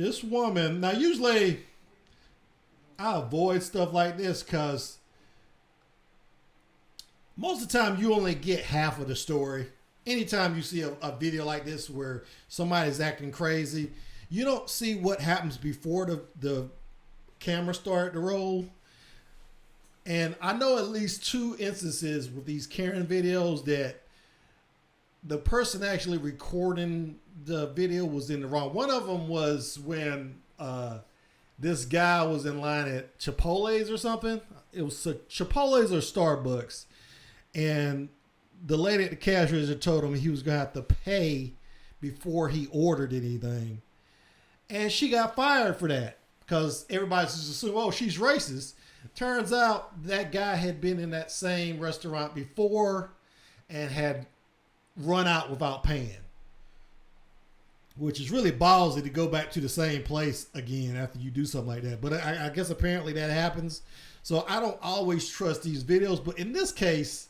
This woman, now usually I avoid stuff like this because most of the time you only get half of the story. Anytime you see a video like this where somebody's acting crazy, you don't see what happens before the camera start to roll. And I know at least 2 instances with these Karen videos that the person actually recording the video was in the wrong. One of them was when this guy was in line at Chipotle's or something. It was Chipotle's or Starbucks. And the lady at the cash register told him he was going to have to pay before he ordered anything. And she got fired for that because everybody's just assuming, oh, she's racist. Turns out that guy had been in that same restaurant before and had run out without paying, which is really ballsy to go back to the same place again after you do something like that. But I guess apparently that happens. So I don't always trust these videos. But in this case,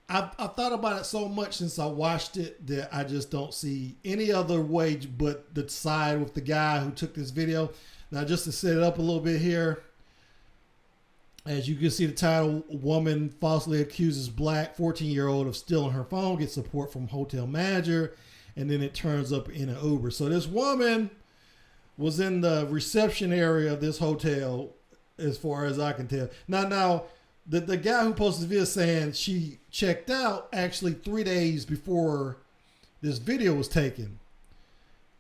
I've thought about it so much since I watched it that I just don't see any other way but to side with the guy who took this video. Now, just to set it up a little bit here, as you can see the title, woman falsely accuses black 14-year-old of stealing her phone, gets support from hotel manager, and then it turns up in an Uber. So this woman was in the reception area of this hotel, as far as I can tell. Now, the guy who posted the video saying she checked out actually 3 days before this video was taken,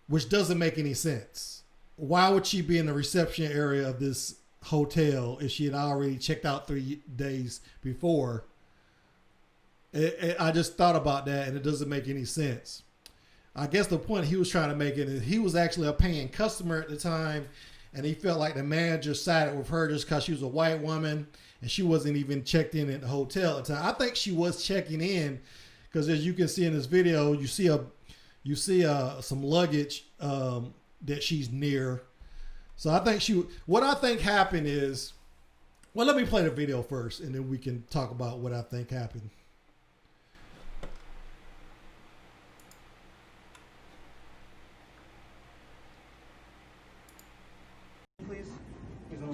which doesn't make any sense. Why would she be in the reception area of this hotel if she had already checked out 3 days before? I just thought about that and it doesn't make any sense. I guess the point he was trying to make it is he was actually a paying customer at the time, and he felt like the manager sided with her just because she was a white woman and she wasn't even checked in at the hotel at the time. I think she was checking in because, as you can see in this video, you see some luggage that she's near. So I think what I think happened is, well, let me play the video first and then we can talk about what I think happened.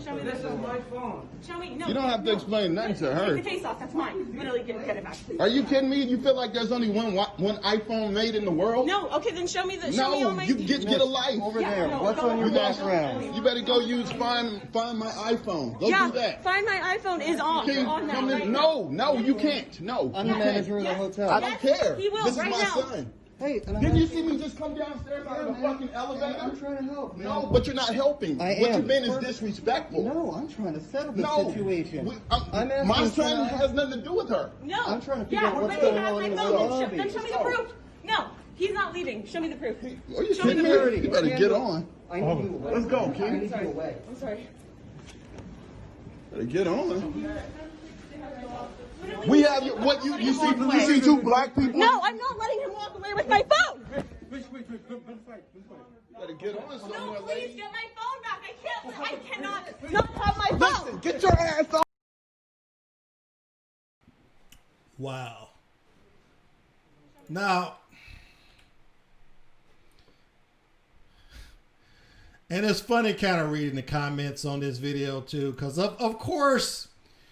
Show me this is my phone. Show me. No. You don't have to explain nothing to her. Take the case off. That's mine. Literally, get it back. Are you kidding me? You feel like there's only one iPhone made in the world? No. Okay, then show me the. Show me all my. You get a life Over there. No, What's on your background? You better go use find my iPhone. Go do that. Find my iPhone is on. On now. Right no, you can't. No. I'm the manager of the hotel. I don't care. He will This is right my now. son. Hey, Didn't you see me just come downstairs out of the fucking elevator? I'm trying to help. Man. No, but you're not helping. I What am. you've been is disrespectful. No, I'm trying to settle the No. situation. My asking, son has nothing to do with her. No. I'm trying to figure out what's but going he has on my in the phone. lobby. Then show me the proof. No, he's not leaving. Show me the proof. Are you Show me kidding the me? proof. You better get on. I need you away. Let's go, I kid. need you away. I'm sorry. Better get on. We have you see 2 black people? No, I'm not letting him walk away with my phone. Wait, don't fight. Better get on somewhere, No, please lady. get my phone back. I cannot not have my phone. Listen, get your ass off. Wow. Now, and it's funny kind of reading the comments on this video too, because of course,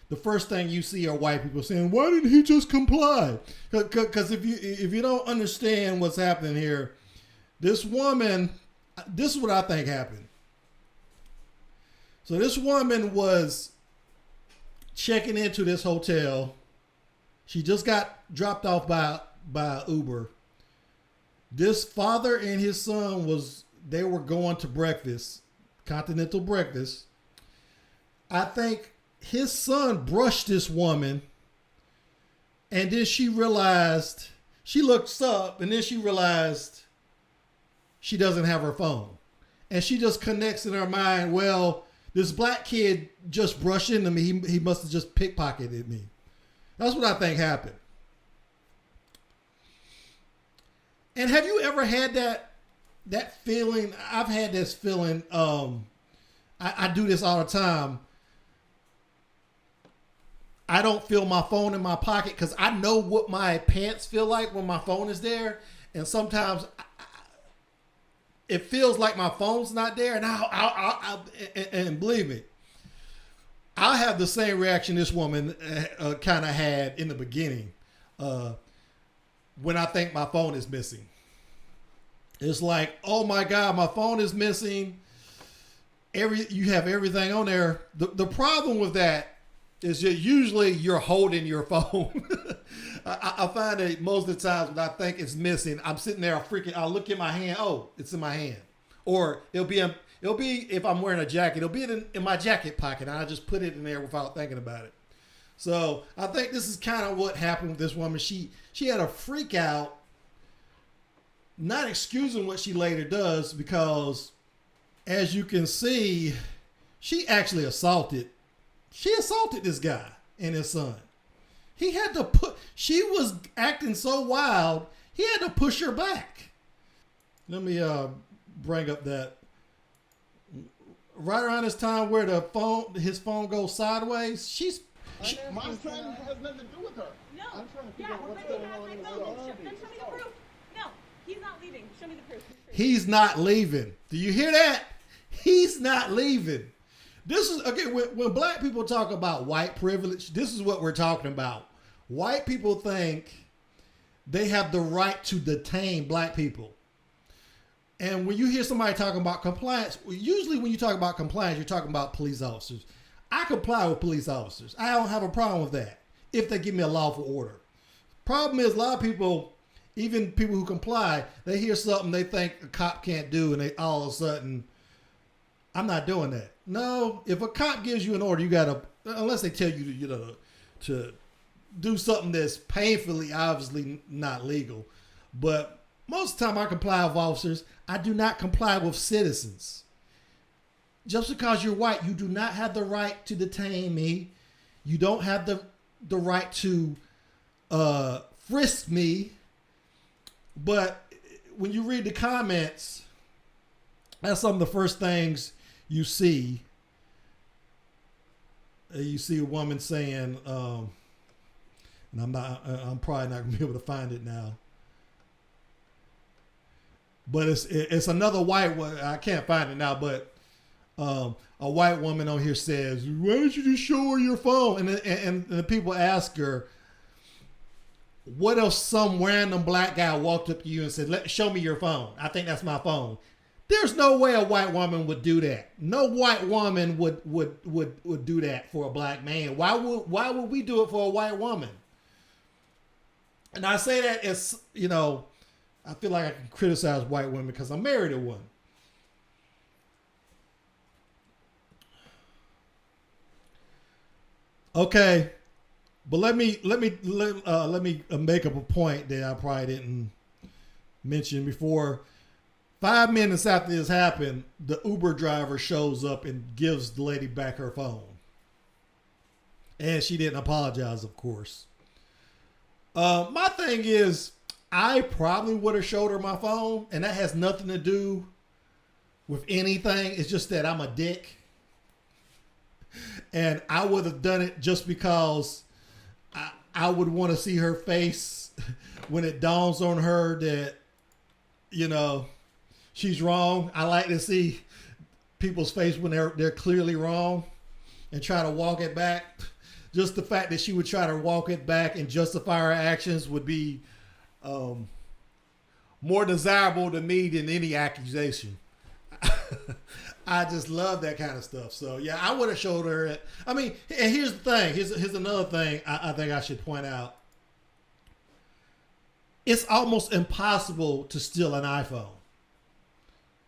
the first thing you see are white people saying, why didn't he just comply? Because if you don't understand what's happening here, this woman, this is what I think happened. So this woman was checking into this hotel. She just got dropped off by Uber. This father and his son they were going to breakfast, continental breakfast. I think his son brushed this woman, and then she looks up, and then she realized she doesn't have her phone. And she just connects in her mind, well, this black kid just brushed into me. He must have just pickpocketed me. That's what I think happened. And have you ever had that feeling? I've had this feeling. I do this all the time. I don't feel my phone in my pocket because I know what my pants feel like when my phone is there. And sometimes it feels like my phone's not there, and and believe me, I have the same reaction this woman kind of had in the beginning when I think my phone is missing. It's like, oh my God, my phone is missing. You have everything on there. The problem with that is that usually you're holding your phone. I find that most of the times when I think it's missing, I'm sitting there I'll look at my hand. Oh, it's in my hand. Or it'll be if I'm wearing a jacket, it'll be in my jacket pocket. And I just put it in there without thinking about it. So I think this is kind of what happened with this woman. She had a freak out, not excusing what she later does, because as you can see, she actually assaulted this guy and his son. She was acting so wild, he had to push her back. Let me bring up that. Right around this time where his phone goes sideways, My son has nothing to do with her. No. I'm trying to figure Yeah, out what's but he going has on my in the phone. lobby. Then show me the proof. No, he's not leaving. Show me the proof. he's not leaving. Do you hear that? He's not leaving. This is, okay, when black people talk about white privilege, this is what we're talking about. White people think they have the right to detain black people. And when you hear somebody talking about compliance, usually when you talk about compliance, you're talking about police officers. I comply with police officers. I don't have a problem with that if they give me a lawful order. Problem is, a lot of people, even people who comply, they hear something they think a cop can't do, and they all of a sudden, I'm not doing that. No, if a cop gives you an order, you gotta, unless they tell you to do something that's painfully, obviously not legal. But most of the time I comply with officers. I do not comply with citizens. Just because you're white, you do not have the right to detain me. You don't have the right to frisk me. But when you read the comments, that's some of the first things you see. You see a woman saying, and I'm probably not gonna be able to find it now. But it's another white one. I can't find it now, but a white woman on here says, "Why don't you just show her your phone?" And the people ask her, "What if some random black guy walked up to you and said, show me your phone? I think that's my phone." There's no way a white woman would do that. No white woman would do that for a black man. Why would we do it for a white woman? And I say that as, I feel like I can criticize white women because I'm married to one. Okay, but let me make up a point that I probably didn't mention before. 5 minutes after this happened, the Uber driver shows up and gives the lady back her phone, and she didn't apologize, of course. My thing is, I probably would have showed her my phone, and that has nothing to do with anything. It's just that I'm a dick. And I would have done it just because I would want to see her face when it dawns on her that, she's wrong. I like to see people's face when they're clearly wrong and try to walk it back. Just the fact that she would try to walk it back and justify her actions would be more desirable to me than any accusation. I just love that kind of stuff. So yeah, I would have showed her it. I mean, and here's the thing. Here's another thing I think I should point out. It's almost impossible to steal an iPhone.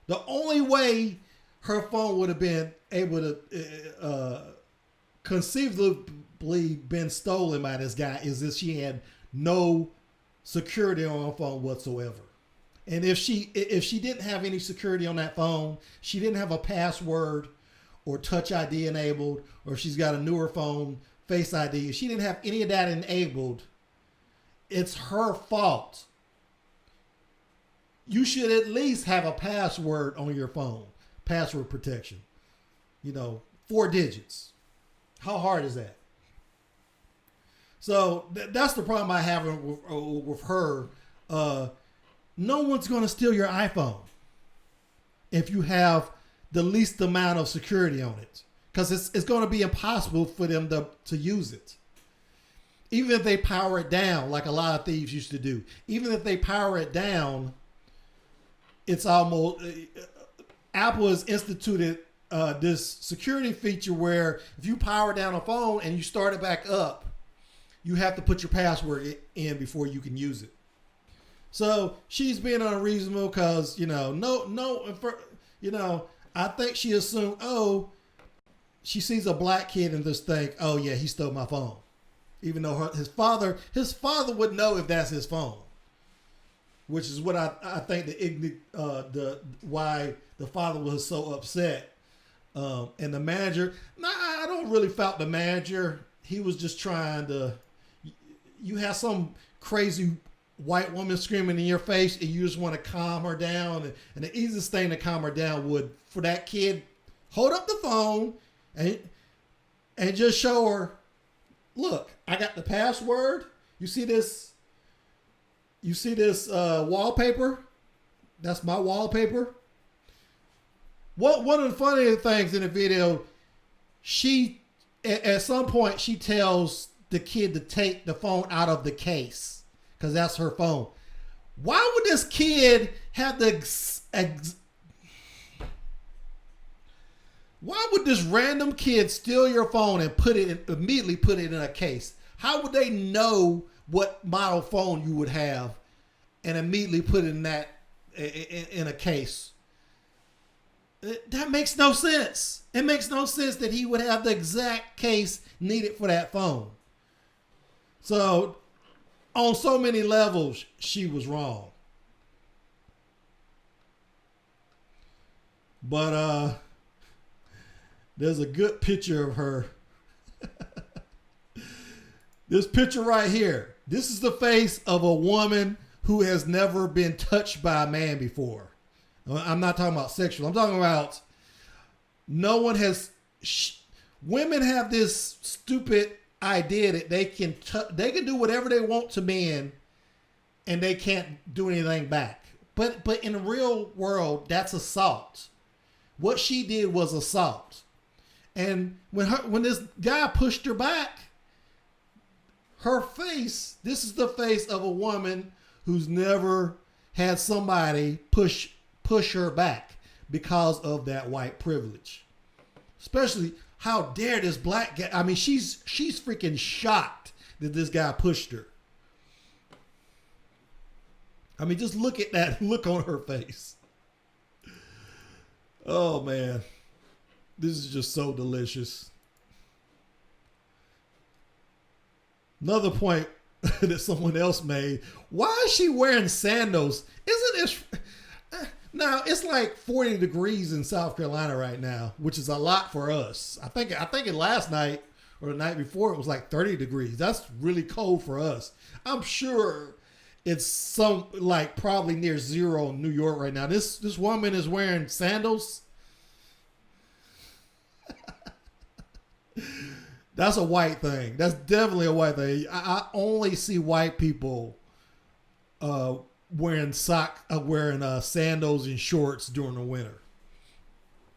The only way her phone would have been able to conceivably been stolen by this guy is if she had no security on her phone whatsoever. And if she didn't have any security on that phone, she didn't have a password or Touch ID enabled, or if she's got a newer phone, Face ID, if she didn't have any of that enabled, it's her fault. You should at least have a password on your phone, password protection. 4 digits. How hard is that? So that's the problem I have with her. No one's going to steal your iPhone. if you have the least amount of security on it, because it's going to be impossible for them to use it. Even if they power it down, like a lot of thieves used to do, even if they power it down, it's almost, Apple has instituted this security feature where if you power down a phone and you start it back up, you have to put your password in before you can use it. So she's being unreasonable because, I think she assumed, she sees a black kid and just think, oh yeah, he stole my phone. Even though his father would know if that's his phone, which is what I think why the father was so upset. And the manager, I don't really fault the manager. He was just trying to. You have some crazy white woman screaming in your face, and you just want to calm her down. And the easiest thing to calm her down would for that kid hold up the phone and just show her. Look, I got the password. You see this? Wallpaper? That's my wallpaper. One of the funniest things in the video, she at some point she tells the kid to take the phone out of the case because that's her phone. Why would this kid have why would this random kid steal your phone and immediately put it in a case? How would they know what model phone you would have and immediately put it in a case? That makes no sense. It makes no sense that he would have the exact case needed for that phone. So, on so many levels, she was wrong. But there's a good picture of her. This picture right here. This is the face of a woman who has never been touched by a man before. I'm not talking about sexual. I'm talking about no one has. Women have this stupid idea that they can do whatever they want to men, and they can't do anything back. But in the real world, that's assault. What she did was assault. And when this guy pushed her back, her face, this is the face of a woman who's never had somebody push her back because of that white privilege. Especially, how dare this black guy? I mean, she's freaking shocked that this guy pushed her. I mean, just look at that look on her face. Oh man. This is just so delicious. Another point that someone else made. Why is she wearing sandals? Isn't it? Now, it's like 40 degrees in South Carolina right now, which is a lot for us. I think it last night or the night before, it was like 30 degrees. That's really cold for us. I'm sure it's probably near zero in New York right now. This woman is wearing sandals. That's a white thing. That's definitely a white thing. I only see white people wearing sandals and shorts during the winter.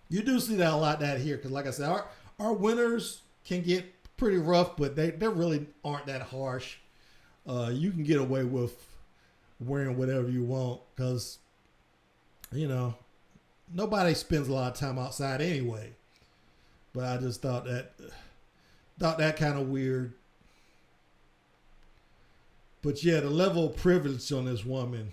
You do see that a lot here because, like I said, our winters can get pretty rough, but they really aren't that harsh. You can get away with wearing whatever you want because, nobody spends a lot of time outside anyway. But I just thought that kind of weird. But yeah, the level of privilege on this woman.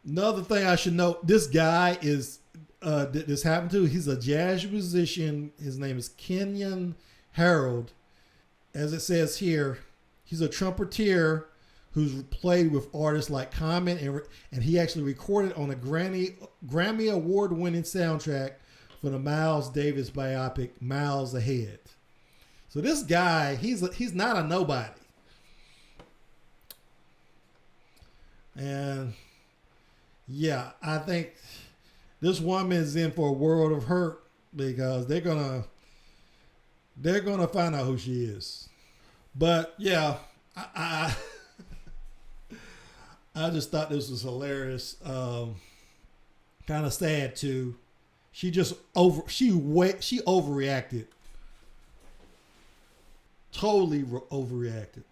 Another thing I should note, this guy is that this happened to, he's a jazz musician. His name is Kenyon Harold. As it says here, he's a trumpeter who's played with artists like Common, and he actually recorded on a Grammy Award-winning soundtrack for the Miles Davis biopic Miles Ahead. So this guy, he's not a nobody. And yeah, I think this woman is in for a world of hurt because they're gonna find out who she is. But yeah, I just thought this was hilarious. Kind of sad too. She overreacted. Totally overreacted.